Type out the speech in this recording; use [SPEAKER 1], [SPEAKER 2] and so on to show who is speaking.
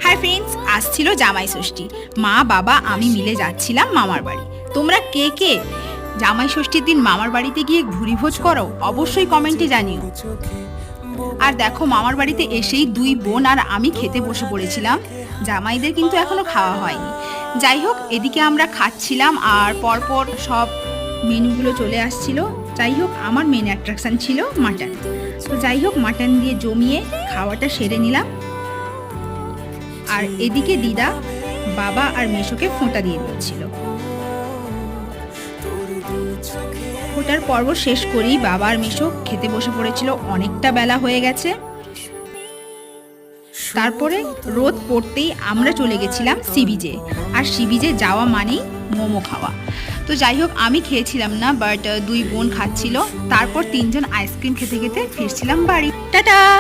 [SPEAKER 1] Hi friends, আজ ছিল জামাই ষষ্ঠী। মা বাবা আমি মিলে যাচ্ছিলাম মামার বাড়ি। তোমরা কে কে জামাই ষষ্ঠীর দিন মামার বাড়িতে গিয়ে ভুরিভোজ করো অবশ্যই কমেন্টে জানিও। আর দেখো, মামার বাড়িতে এসেই দুই বোন আর আমি খেতে বসে পড়েছিলাম। জামাইদের কিন্তু এখনো খাওয়া হয়নি। যাই হোক, এদিকে আমরা খাচ্ছিলাম আর পরপর সব মেনুগুলো চলে আসছিল। যাই হোক, আমার মেন অ্যাট্রাকশান ছিল মাটন। তো যাই হোক, মাটন দিয়ে জমিয়ে খাওয়াটা সেরে নিলাম। আর এদিকে দিদা বাবা আর মেশোকে ফোঁটা দিয়ে দিচ্ছিল। ফোঁটার পর্ব শেষ করেই বাবা আর মেশো খেতে বসে পড়েছিল। অনেকটা বেলা হয়ে গেছে। তারপরে রোদ পড়তেই আমরা চলে গেছিলাম সি বিচে। আর সি বিচে যাওয়া মানেই মোমো খাওয়া। তো যাই হোক, আমি খেয়েছিলাম না, বাট দুই বোন খাচ্ছিল। তারপর তিনজন আইসক্রিম খেতে খেতে ফিরছিলাম বাড়ি। টাটা।